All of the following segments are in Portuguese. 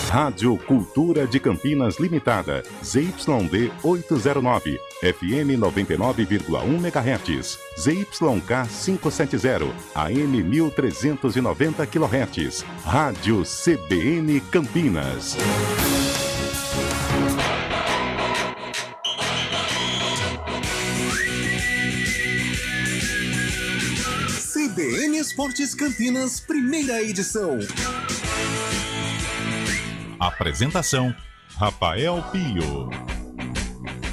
Rádio Cultura de Campinas Limitada, ZYD 809, FM 99,1 MHz, ZYK 570, AM 1390 kHz, Rádio CBN Campinas. CBN Esportes Campinas, primeira edição. Apresentação: Rafael Pio.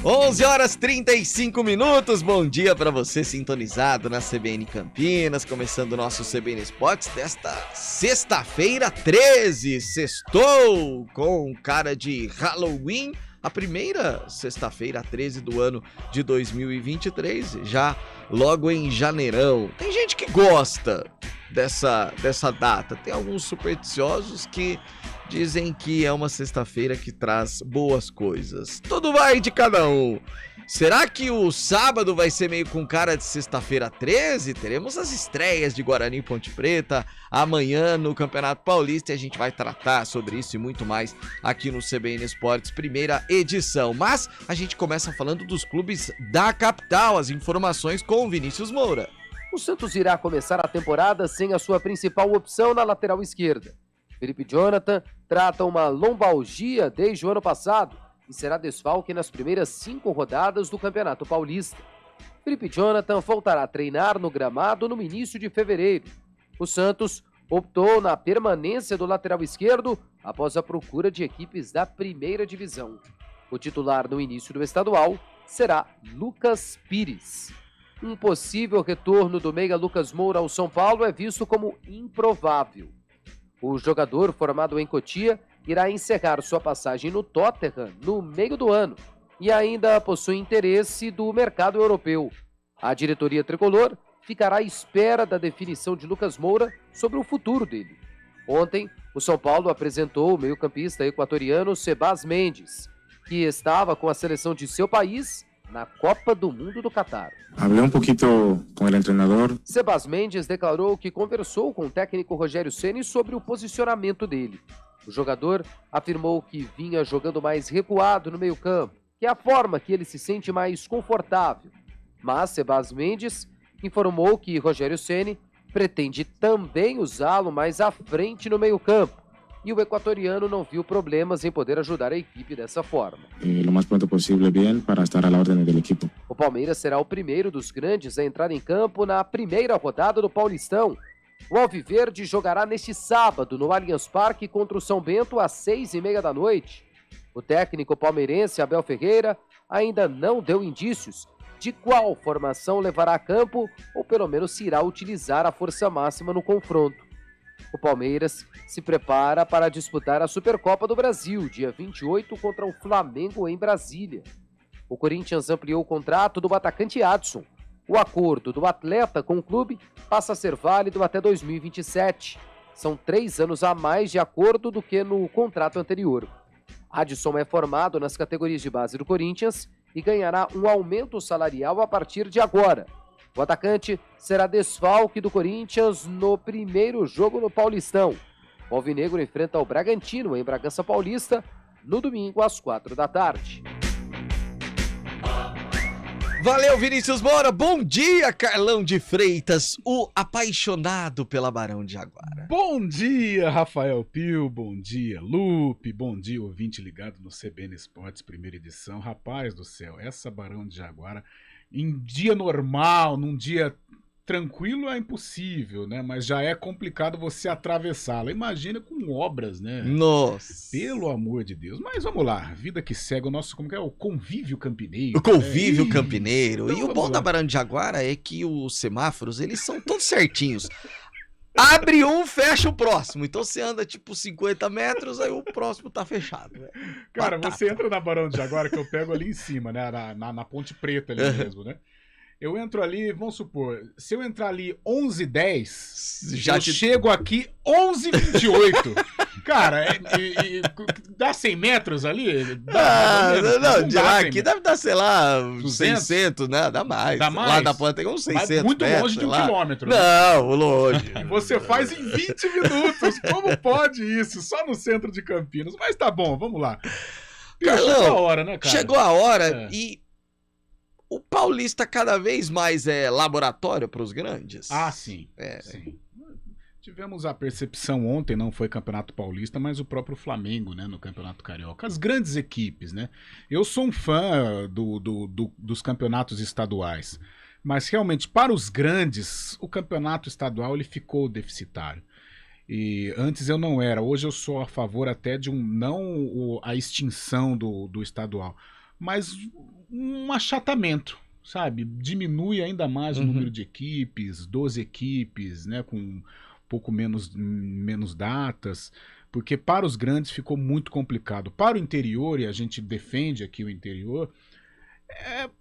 11h35. Bom dia para você sintonizado na CBN Campinas, começando o nosso CBN Esportes desta sexta-feira 13. Sextou com cara de Halloween, a primeira sexta-feira 13 do ano de 2023, já logo em janeirão. Tem gente que gosta dessa data, tem alguns supersticiosos que dizem que é uma sexta-feira que traz boas coisas. Tudo vai de cada um. Será que o sábado vai ser meio com cara de sexta-feira 13? Teremos as estreias de Guarani e Ponte Preta amanhã no Campeonato Paulista e a gente vai tratar sobre isso e muito mais aqui no CBN Esportes, primeira edição. Mas a gente começa falando dos clubes da capital, as informações com o Vinícius Moura. O Santos irá começar a temporada sem a sua principal opção na lateral esquerda. Felipe Jonathan trata uma lombalgia desde o ano passado e será desfalque nas primeiras 5 rodadas do Campeonato Paulista. Felipe Jonathan voltará a treinar no gramado no início de fevereiro. O Santos optou na permanência do lateral esquerdo após a procura de equipes da primeira divisão. O titular no início do estadual será Lucas Pires. Um possível retorno do meia Lucas Moura ao São Paulo é visto como improvável. O jogador, formado em Cotia, irá encerrar sua passagem no Tottenham no meio do ano e ainda possui interesse do mercado europeu. A diretoria tricolor ficará à espera da definição de Lucas Moura sobre o futuro dele. Ontem, o São Paulo apresentou o meio-campista equatoriano Sebas Mendes, que estava com a seleção de seu país na Copa do Mundo do Catar. Hablé um pouquinho com o treinador. Sebas Mendes declarou que conversou com o técnico Rogério Ceni sobre o posicionamento dele. O jogador afirmou que vinha jogando mais recuado no meio-campo, que é a forma que ele se sente mais confortável. Mas Sebas Mendes informou que Rogério Ceni pretende também usá-lo mais à frente no meio-campo. E o equatoriano não viu problemas em poder ajudar a equipe dessa forma. O mais pronto possível, bem, para estar à ordem do equipo. O Palmeiras será o primeiro dos grandes a entrar em campo na primeira rodada do Paulistão. O Alviverde jogará neste sábado no Allianz Parque contra o São Bento às 6h30 da noite. O técnico palmeirense Abel Ferreira ainda não deu indícios de qual formação levará a campo ou pelo menos se irá utilizar a força máxima no confronto. O Palmeiras se prepara para disputar a Supercopa do Brasil, dia 28, contra o Flamengo em Brasília. O Corinthians ampliou o contrato do atacante Adson. O acordo do atleta com o clube passa a ser válido até 2027. São 3 anos a mais de acordo do que no contrato anterior. Adson é formado nas categorias de base do Corinthians e ganhará um aumento salarial a partir de agora. O atacante será desfalque do Corinthians no primeiro jogo no Paulistão. O Alvinegro enfrenta o Bragantino em Bragança Paulista no domingo às 4h. Valeu, Vinícius Moura. Bom dia, Carlão de Freitas, o apaixonado pela Barão de Jaguara. Bom dia, Rafael Pio. Bom dia, Lupe. Bom dia, ouvinte ligado no CBN Esportes, primeira edição. Rapaz do céu, essa Barão de Jaguara, em dia normal, num dia tranquilo é impossível, né? Mas já é complicado você atravessá-la. Imagina com obras, né? Nossa! Pelo amor de Deus. Mas vamos lá, vida que segue o nosso, como que é? O convívio campineiro. O convívio campineiro. Então, e o bom da Barão de Jaguara é que os semáforos, eles são todos certinhos. Abre um, fecha o próximo. Então você anda tipo 50 metros, aí o próximo tá fechado. Né? Cara, você entra na Barão de Jaguara, que eu pego ali em cima, né? Na Ponte Preta ali mesmo, né? Eu entro ali, vamos supor, se eu entrar ali 11h10, chego aqui 11h28. Cara, dá 100 metros ali? Não, de lá aqui deve dar, sei lá, 200? 600, né? Dá mais. Dá mais? Lá da ponta tem uns 600 Mas muito metros, longe de 1 sei lá. quilômetro. Não, longe. E você faz em 20 minutos. Como pode isso? Só no centro de Campinas. Mas tá bom, vamos lá. Carlão, chegou a hora, né, cara? Chegou a hora e o Paulista cada vez mais é laboratório para os grandes. Ah, sim. Sim. Tivemos a percepção ontem, não foi Campeonato Paulista, mas o próprio Flamengo, né, no Campeonato Carioca. As grandes equipes, né? Eu sou um fã dos campeonatos estaduais, mas realmente, para os grandes, o campeonato estadual ele ficou deficitário. E antes eu não era, hoje eu sou a favor até de não a extinção do estadual, mas um achatamento, sabe? Diminui ainda mais o número de equipes, 12 equipes, né, com pouco menos datas, porque para os grandes ficou muito complicado. Para o interior, e a gente defende aqui o interior,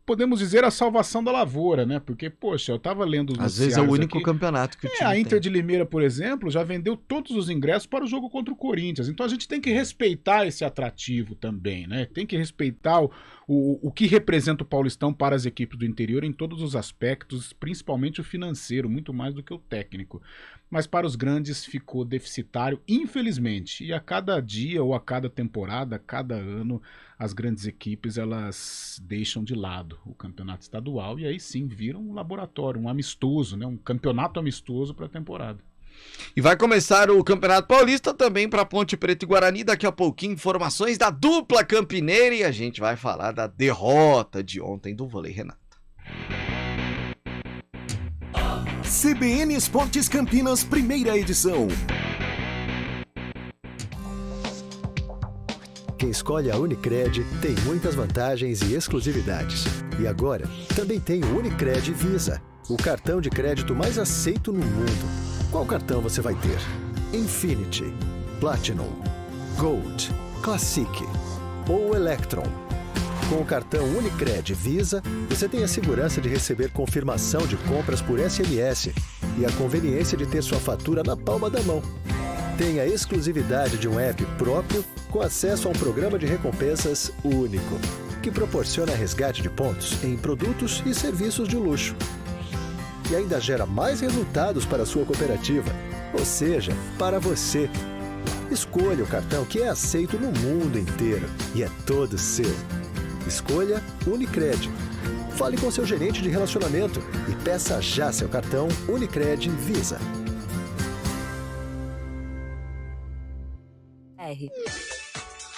podemos dizer a salvação da lavoura, né? Porque, poxa, eu tava lendo os às vezes é o único aqui, campeonato que o time a Inter tem. de Limeira, por exemplo, já vendeu todos os ingressos para o jogo contra o Corinthians. Então a gente tem que respeitar esse atrativo também, né? Tem que respeitar o que representa o Paulistão para as equipes do interior em todos os aspectos, principalmente o financeiro, muito mais do que o técnico. Mas para os grandes ficou deficitário, infelizmente. E a cada dia ou a cada temporada, a cada ano, as grandes equipes elas deixam de lado o campeonato estadual e aí sim viram um laboratório, um amistoso, né? Um campeonato amistoso para a temporada. E vai começar o Campeonato Paulista também para Ponte Preta e Guarani. Daqui a pouquinho, informações da dupla campineira e a gente vai falar da derrota de ontem do Vôlei Renata. CBN Esportes Campinas, primeira edição. Quem escolhe a Unicred tem muitas vantagens e exclusividades. E agora, também tem o Unicred Visa, o cartão de crédito mais aceito no mundo. Qual cartão você vai ter? Infinity, Platinum, Gold, Classic ou Electron? Com o cartão Unicred Visa, você tem a segurança de receber confirmação de compras por SMS e a conveniência de ter sua fatura na palma da mão. Tem a exclusividade de um app próprio com acesso a um programa de recompensas único, que proporciona resgate de pontos em produtos e serviços de luxo. E ainda gera mais resultados para a sua cooperativa, ou seja, para você. Escolha o cartão que é aceito no mundo inteiro e é todo seu. Escolha Unicred. Fale com seu gerente de relacionamento e peça já seu cartão Unicred Visa.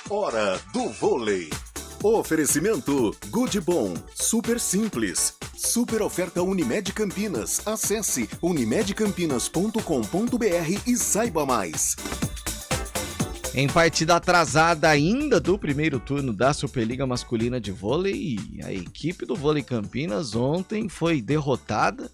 Hora do vôlei. Oferecimento Goodbom, super simples. Super oferta Unimed Campinas. Acesse unimedcampinas.com.br e saiba mais. Em partida atrasada ainda do primeiro turno da Superliga Masculina de Vôlei, a equipe do Vôlei Campinas ontem foi derrotada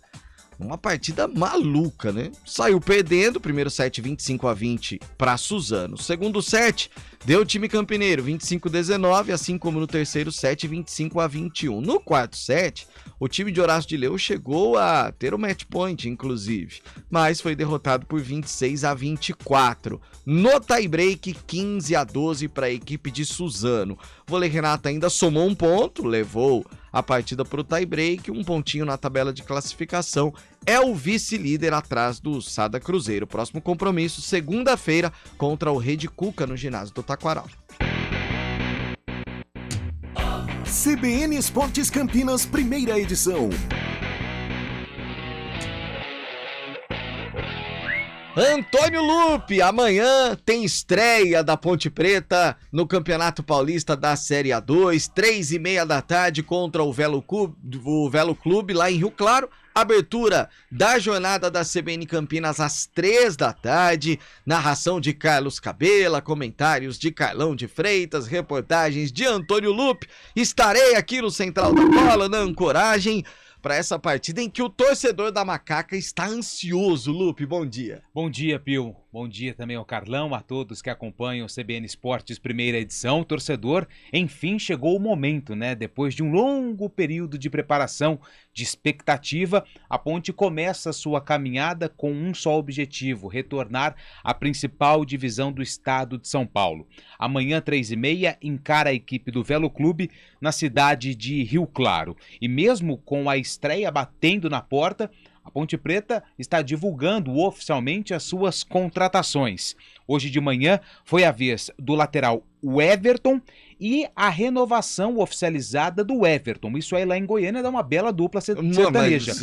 numa partida maluca, né? Saiu perdendo, primeiro set 25-20 para Suzano. Segundo set, deu o time campineiro 25-19, assim como no terceiro set 25-21. No quarto set, o time de Horácio de Leu chegou a ter o match point, inclusive, mas foi derrotado por 26-24. No tie-break, 15-12 para a equipe de Suzano. O Vôlei Renata ainda somou um ponto, levou a partida para o tie-break, um pontinho na tabela de classificação, é o vice-líder atrás do Sada Cruzeiro. Próximo compromisso, segunda-feira, contra o Rede Cuca no ginásio do Taquaral. CBN Esportes Campinas, primeira edição. Antônio Lupe, amanhã tem estreia da Ponte Preta no Campeonato Paulista da Série A2, 3h30 da tarde contra o Velo Clube lá em Rio Claro. Abertura da jornada da CBN Campinas às 3 da tarde, narração de Carlos Cabela, comentários de Carlão de Freitas, reportagens de Antônio Lupe. Estarei aqui no Central da Bola, na ancoragem, para essa partida em que o torcedor da Macaca está ansioso. Lupe, bom dia. Bom dia, Pio. Bom dia também ao Carlão, a todos que acompanham o CBN Esportes primeira edição. Torcedor, enfim chegou o momento, né? Depois de um longo período de preparação, de expectativa, a Ponte começa a sua caminhada com um só objetivo: retornar à principal divisão do estado de São Paulo. Amanhã, 3h30, encara a equipe do Velo Clube na cidade de Rio Claro. E mesmo com a estreia batendo na porta, a Ponte Preta está divulgando oficialmente as suas contratações. Hoje de manhã foi a vez do lateral Everton e a renovação oficializada do Everton. Isso aí lá em Goiânia dá uma bela dupla sertaneja.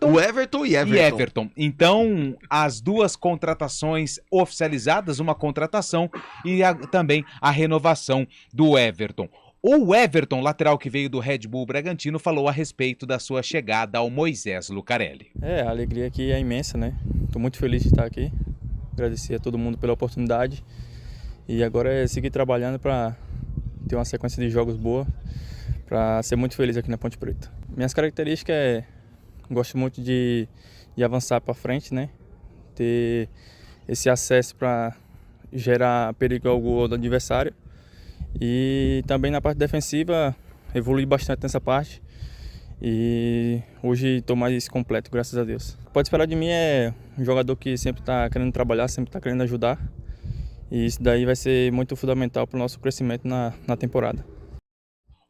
O Everton e Everton. Então, as duas contratações oficializadas, uma contratação e também a renovação do Everton. O Everton, lateral que veio do Red Bull Bragantino, falou a respeito da sua chegada ao Moisés Lucarelli. A alegria aqui é imensa, né? Estou muito feliz de estar aqui. Agradecer a todo mundo pela oportunidade. E agora é seguir trabalhando para ter uma sequência de jogos boa, para ser muito feliz aqui na Ponte Preta. Minhas características gosto muito de avançar para frente, né? Ter esse acesso para gerar perigo ao gol do adversário. E também na parte defensiva, evolui bastante nessa parte. E hoje estou mais completo, graças a Deus. Pode esperar de mim é um jogador que sempre está querendo trabalhar, sempre está querendo ajudar. E isso daí vai ser muito fundamental para o nosso crescimento na temporada.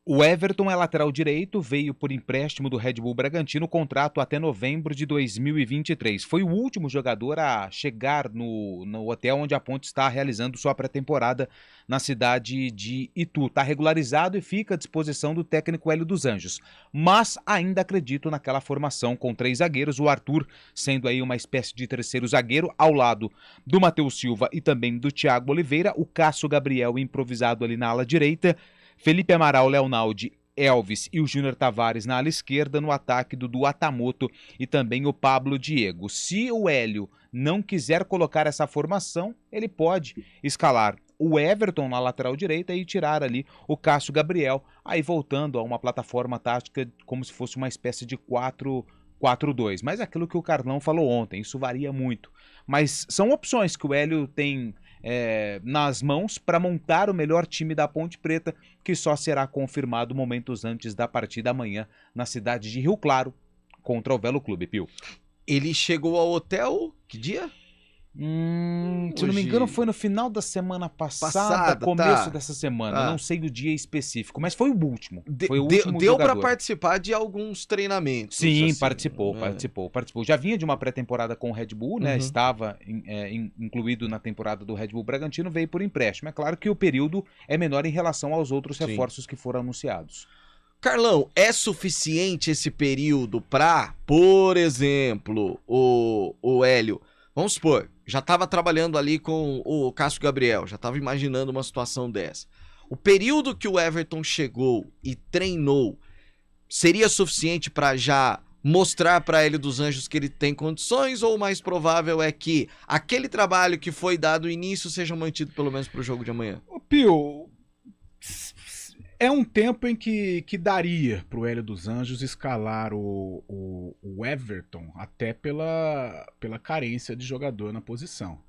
O Everton é lateral direito, veio por empréstimo do Red Bull Bragantino, contrato até novembro de 2023. Foi o último jogador a chegar no hotel onde a Ponte está realizando sua pré-temporada na cidade de Itu. Está regularizado e fica à disposição do técnico Hélio dos Anjos. Mas ainda acredito naquela formação com 3 zagueiros, o Arthur sendo aí uma espécie de terceiro zagueiro, ao lado do Matheus Silva e também do Thiago Oliveira, o Cássio Gabriel improvisado ali na ala direita, Felipe Amaral, Leonaldi, Elvis e o Júnior Tavares na ala esquerda, no ataque do Atamoto e também o Pablo Diego. Se o Hélio não quiser colocar essa formação, ele pode escalar o Everton na lateral direita e tirar ali o Cássio Gabriel, aí voltando a uma plataforma tática como se fosse uma espécie de 4-4-2. Mas é aquilo que o Carlão falou ontem, isso varia muito. Mas são opções que o Hélio tem nas mãos para montar o melhor time da Ponte Preta, que só será confirmado momentos antes da partida amanhã na cidade de Rio Claro contra o Velo Clube, Pio. Ele chegou ao hotel, que dia? Se não me engano foi no final da semana passada, começo dessa semana, não sei o dia específico, mas foi o último. Deu para participar de alguns treinamentos. Sim, assim, participou. Já vinha de uma pré-temporada com o Red Bull, né? Estava incluído na temporada do Red Bull Bragantino, veio por empréstimo. É claro que o período é menor em relação aos outros reforços que foram anunciados. Carlão, é suficiente esse período para, por exemplo, o Hélio, vamos supor, já estava trabalhando ali com o Cássio Gabriel, já estava imaginando uma situação dessa. O período que o Everton chegou e treinou seria suficiente para já mostrar para Hélio dos Anjos que ele tem condições, ou o mais provável é que aquele trabalho que foi dado no início seja mantido pelo menos para o jogo de amanhã? Ô Pio, é um tempo em que daria para o Hélio dos Anjos escalar o Everton até pela carência de jogador na posição.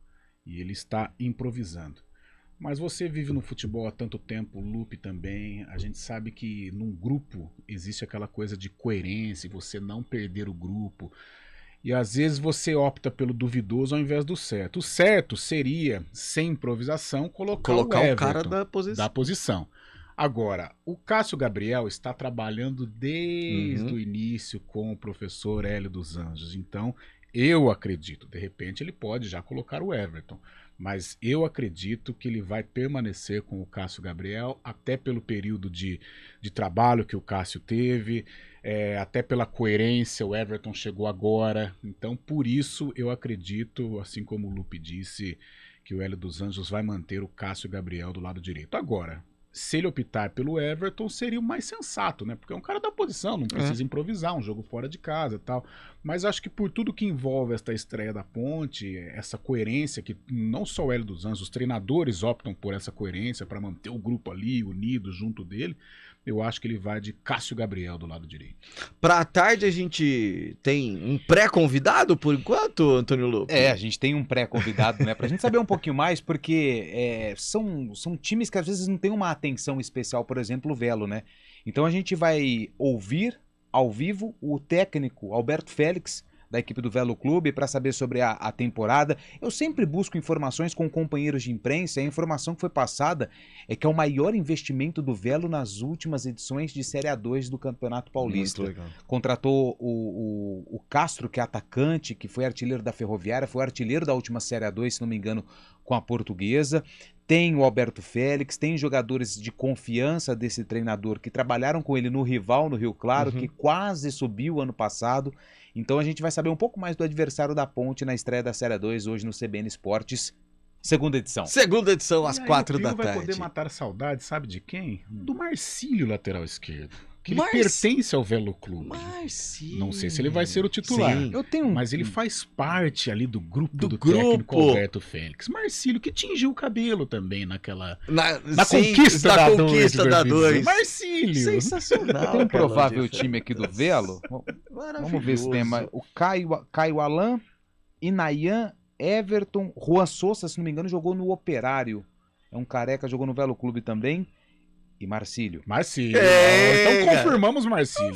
E ele está improvisando. Mas você vive no futebol há tanto tempo, o Lupe também, a gente sabe que num grupo existe aquela coisa de coerência, você não perder o grupo. E às vezes você opta pelo duvidoso ao invés do certo. O certo seria, sem improvisação, colocar o Everton cara da posição. Agora, o Cássio Gabriel está trabalhando desde o início com o professor Hélio dos Anjos. Então, eu acredito, de repente ele pode já colocar o Everton. Mas eu acredito que ele vai permanecer com o Cássio Gabriel, até pelo período de trabalho que o Cássio teve, até pela coerência, o Everton chegou agora. Então, por isso, eu acredito, assim como o Lupe disse, que o Hélio dos Anjos vai manter o Cássio Gabriel do lado direito. Agora, se ele optar pelo Everton, seria o mais sensato, né? Porque é um cara da posição, não precisa improvisar, um jogo fora de casa e tal. Mas acho que por tudo que envolve esta estreia da Ponte, essa coerência, que não só o Hélio dos Anjos, os treinadores optam por essa coerência para manter o grupo ali unido junto dele, eu acho que ele vai de Cássio Gabriel do lado direito. Pra tarde a gente tem um pré-convidado por enquanto, Antônio Lupe? A gente tem um pré-convidado, né? Pra gente saber um pouquinho mais, porque são times que às vezes não tem uma atenção especial, por exemplo, o Velo, né? Então a gente vai ouvir ao vivo o técnico Alberto Félix, da equipe do Velo Clube, para saber sobre a temporada. Eu sempre busco informações com companheiros de imprensa, e a informação que foi passada é que é o maior investimento do Velo nas últimas edições de Série A2 do Campeonato Paulista. Contratou o Castro, que é atacante, que foi artilheiro da Ferroviária, foi artilheiro da última Série A2, se não me engano, com a Portuguesa. Tem o Alberto Félix, tem jogadores de confiança desse treinador que trabalharam com ele no rival, no Rio Claro, que quase subiu ano passado. Então a gente vai saber um pouco mais do adversário da Ponte na estreia da Série 2 hoje no CBN Esportes, segunda edição. Segunda edição, às 4 da tarde. Vai poder matar saudade, sabe de quem? Do Marcílio, lateral esquerdo. Que ele pertence ao Velo Clube. Marcílio. Não sei se ele vai ser o titular. Sim. Mas ele faz parte ali do grupo do técnico Alberto Félix. Marcílio, que tingiu o cabelo também na conquista da 2. Marcílio. Sensacional. Tem um provável time aqui do Velo. Vamos ver se tem mais. O Caio Alain, Inayan, Everton, Juan Sousa, se não me engano, jogou no Operário. É um careca, jogou no Velo Clube também. E Marcílio. Então confirmamos Marcílio.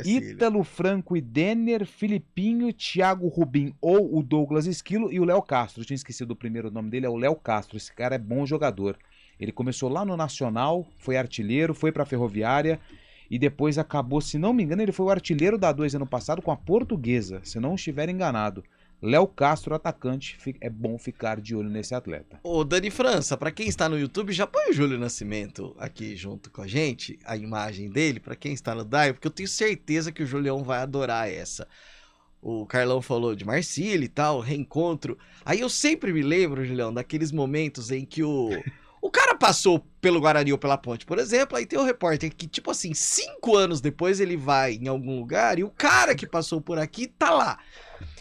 Ítalo Franco e Denner, Filipinho, Thiago Rubim ou o Douglas Esquilo e o Léo Castro. Eu tinha esquecido o primeiro nome dele, é o Léo Castro. Esse cara é bom jogador. Ele começou lá no Nacional, foi artilheiro, foi pra Ferroviária e depois acabou, se não me engano, ele foi o artilheiro da 2 ano passado com a Portuguesa, se não estiver enganado. Léo Castro, atacante, é bom ficar de olho nesse atleta. Ô, Dani França, pra quem está no YouTube, já põe o Júlio Nascimento aqui junto com a gente, a imagem dele, pra quem está no Daio, porque eu tenho certeza que o Julião vai adorar essa. O Carlão falou de Marcílio e tal, reencontro. Aí eu sempre me lembro, Julião, daqueles momentos em que o cara passou pelo Guarani ou pela Ponte, por exemplo, aí tem o repórter que, tipo assim, 5 anos depois ele vai em algum lugar e o cara que passou por aqui tá lá.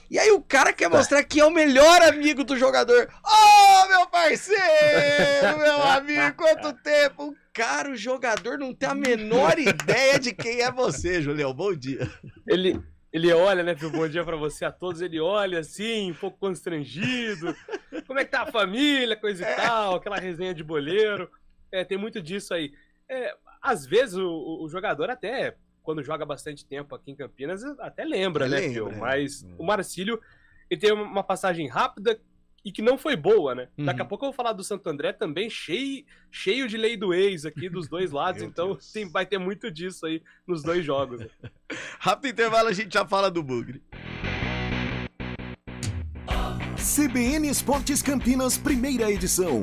E aí o cara quer mostrar que é o melhor amigo do jogador. Ô, meu parceiro, meu amigo, quanto tempo. Cara, o jogador não tem a menor ideia de quem é você, Julião. Bom dia. Ele olha, né, viu? Bom dia pra você a todos. Ele olha assim, um pouco constrangido. Como é que tá a família, coisa e tal, aquela resenha de boleiro. Tem muito disso aí. Às vezes o jogador até... quando joga bastante tempo aqui em Campinas, até lembra, né, Phil? Mas o Marcílio, ele tem uma passagem rápida e que não foi boa, né? Daqui a pouco eu vou falar do Santo André também, cheio de lei do ex aqui dos dois lados, então vai ter muito disso aí nos dois jogos. Né? Rápido intervalo, a gente já fala do Bugre. CBN Esportes Campinas, primeira edição.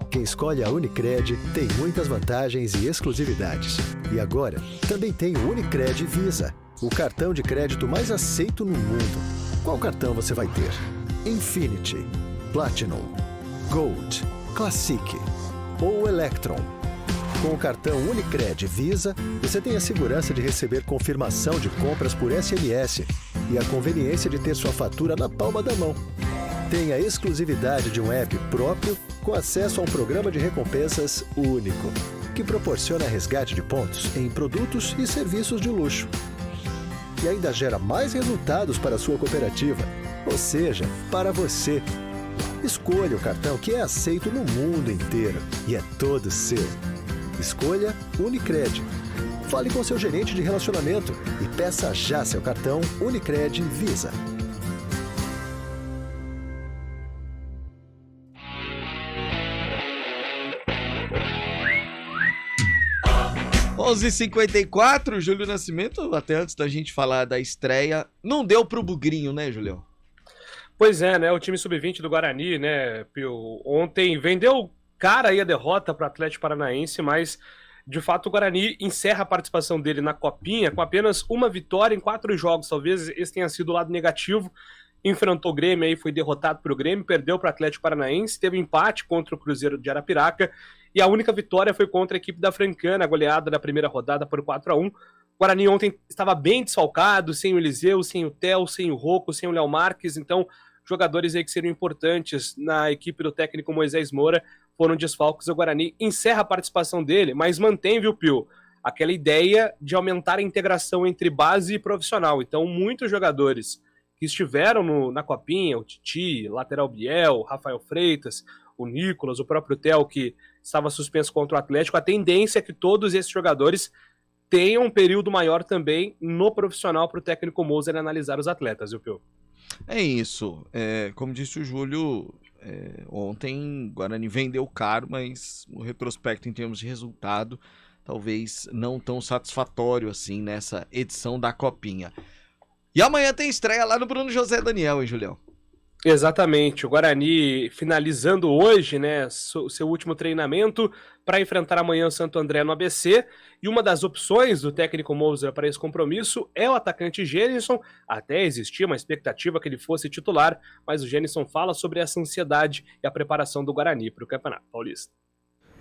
Quem escolhe a Unicred tem muitas vantagens e exclusividades. E agora, também tem o Unicred Visa, o cartão de crédito mais aceito no mundo. Qual cartão você vai ter? Infinity, Platinum, Gold, Classic ou Electron? Com o cartão Unicred Visa, você tem a segurança de receber confirmação de compras por SMS e a conveniência de ter sua fatura na palma da mão. Tem a exclusividade de um app próprio com acesso a um programa de recompensas único, que proporciona resgate de pontos em produtos e serviços de luxo. E ainda gera mais resultados para a sua cooperativa, ou seja, para você. Escolha o cartão que é aceito no mundo inteiro e é todo seu. Escolha Unicred. Fale com seu gerente de relacionamento e peça já seu cartão Unicred Visa. 11h54, Júlio Nascimento, até antes da gente falar da estreia, não deu pro Bugrinho, né, Julião? Pois é, né, o time sub-20 do Guarani, né, Pio, ontem vendeu cara aí a derrota para o Atlético Paranaense, mas de fato o Guarani encerra a participação dele na Copinha com apenas uma vitória em 4 jogos, talvez esse tenha sido o lado negativo. Enfrentou o Grêmio, aí foi derrotado pelo Grêmio, perdeu para o Atlético Paranaense, teve empate contra o Cruzeiro de Arapiraca e a única vitória foi contra a equipe da Francana, goleada da primeira rodada por 4-1. O Guarani ontem estava bem desfalcado, sem o Eliseu, sem o Theo, sem o Rocco, sem o Léo Marques, então jogadores aí que seriam importantes na equipe do técnico Moisés Moura foram desfalques. O Guarani encerra a participação dele, mas mantém, viu, Pio, aquela ideia de aumentar a integração entre base e profissional. Então, muitos jogadores que estiveram na Copinha, o Titi, lateral Biel, Rafael Freitas, o Nicolas, o próprio Theo, que estava suspenso contra o Atlético, a tendência é que todos esses jogadores tenham um período maior também no profissional para o técnico Moser analisar os atletas, viu, Pio? É isso. Como disse o Júlio, ontem o Guarani vendeu caro, mas o retrospecto em termos de resultado talvez não tão satisfatório assim nessa edição da Copinha. E amanhã tem estreia lá no Bruno José Daniel, hein, Julião? Exatamente, o Guarani finalizando hoje, né, seu último treinamento para enfrentar amanhã o Santo André no ABC, e uma das opções do técnico Moser para esse compromisso é o atacante Gênison. Até existia uma expectativa que ele fosse titular, mas o Gênison fala sobre essa ansiedade e a preparação do Guarani para o Campeonato Paulista.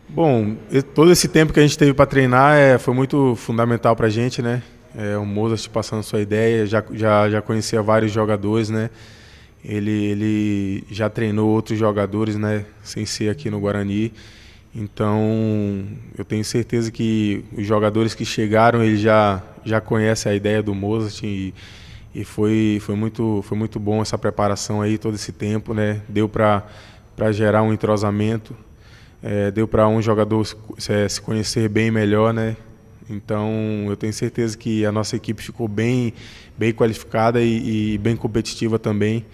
Bom, todo esse tempo que a gente teve para treinar foi muito fundamental para a gente, né? O Moser passando sua ideia, já conhecia vários jogadores, né? Ele já treinou outros jogadores, né, sem ser aqui no Guarani. Então, eu tenho certeza que os jogadores que chegaram, ele já conhece a ideia do Mozart e foi muito bom essa preparação aí, todo esse tempo, né? Deu para gerar um entrosamento, deu para um jogador se conhecer bem melhor, né? Então, eu tenho certeza que a nossa equipe ficou bem qualificada e bem competitiva também.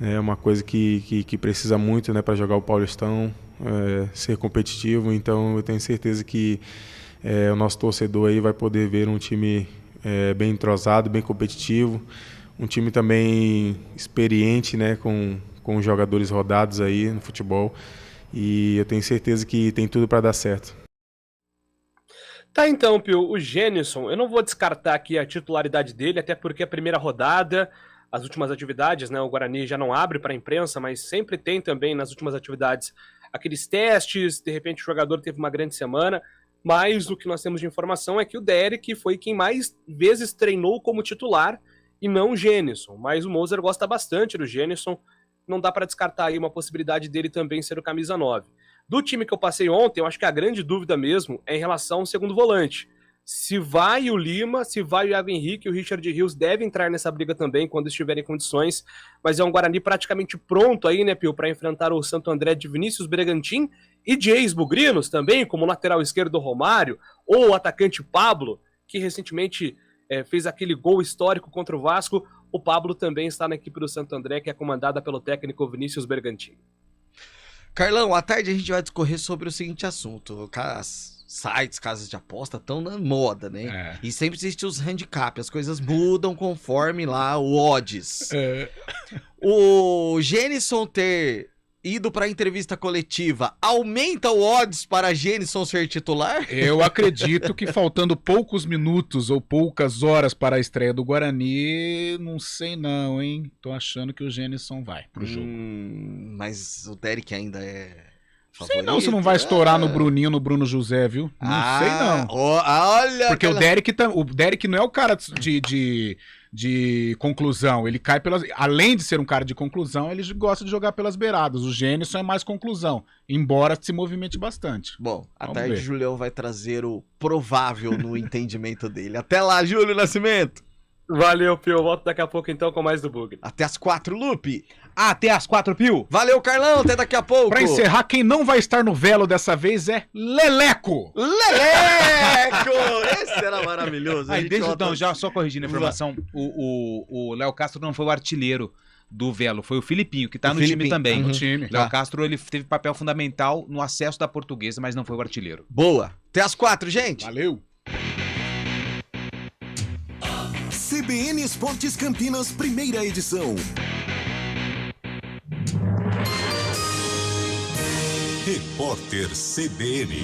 É uma coisa que precisa muito, né, para jogar o Paulistão, ser competitivo. Então, eu tenho certeza que o nosso torcedor aí vai poder ver um time bem entrosado, bem competitivo, um time também experiente, né, com jogadores rodados aí no futebol. E eu tenho certeza que tem tudo para dar certo. Tá, então, Pio, o Gênison, eu não vou descartar aqui a titularidade dele, até porque a primeira rodada, as últimas atividades, né, o Guarani já não abre para a imprensa, mas sempre tem também nas últimas atividades aqueles testes, de repente o jogador teve uma grande semana, mas o que nós temos de informação é que o Derek foi quem mais vezes treinou como titular e não o Gênison, mas o Moser gosta bastante do Gênison, não dá para descartar aí uma possibilidade dele também ser o camisa 9. Do time que eu passei ontem, eu acho que a grande dúvida mesmo é em relação ao segundo volante. Se vai o Lima, se vai o Iago Henrique, o Richard Rios deve entrar nessa briga também quando estiverem em condições, mas é um Guarani praticamente pronto aí, né, Pio, para enfrentar o Santo André de Vinícius Bregantin e de ex-bugrinos também, como o lateral esquerdo Romário, ou o atacante Pablo, que recentemente fez aquele gol histórico contra o Vasco. O Pablo também está na equipe do Santo André, que é comandada pelo técnico Vinícius Bregantin. Carlão, à tarde a gente vai discorrer sobre o seguinte assunto. As sites, casas de aposta estão na moda, né? E sempre existe os handicap, as coisas mudam conforme lá o odds. O Gênison ter ido para a entrevista coletiva aumenta o odds para Gênison ser titular? Eu acredito que faltando poucos minutos ou poucas horas para a estreia do Guarani, não sei não, hein? Tô achando que o Gênison vai pro jogo. Mas o Derek ainda é favorito. Sei não se não vai estourar no Bruninho, no Bruno José, viu? Não sei não. Olha, porque o Derek não é o cara de conclusão, ele cai pelas... Além de ser um cara de conclusão, ele gosta de jogar pelas beiradas. O Gênison é mais conclusão, embora se movimente bastante. Bom, à tarde o Julião vai trazer o provável no entendimento dele. Até lá, Júlio Nascimento! Valeu, Pio. Eu volto daqui a pouco então com mais do Bug. Até às 4, Lupe! Até às 4, Pio! Valeu, Carlão! Até daqui a pouco! Pra encerrar, quem não vai estar no velo dessa vez é Leleco! Leleco! Esse era maravilhoso. Aí, então, já só corrigindo a informação, o Léo Castro não foi o artilheiro do velo, foi o Filipinho, que tá no time também. No time. Léo Castro, ele teve papel fundamental no acesso da Portuguesa, mas não foi o artilheiro. Boa! Até às 4, gente! Valeu! CBN Esportes Campinas, primeira edição. Repórter CBN.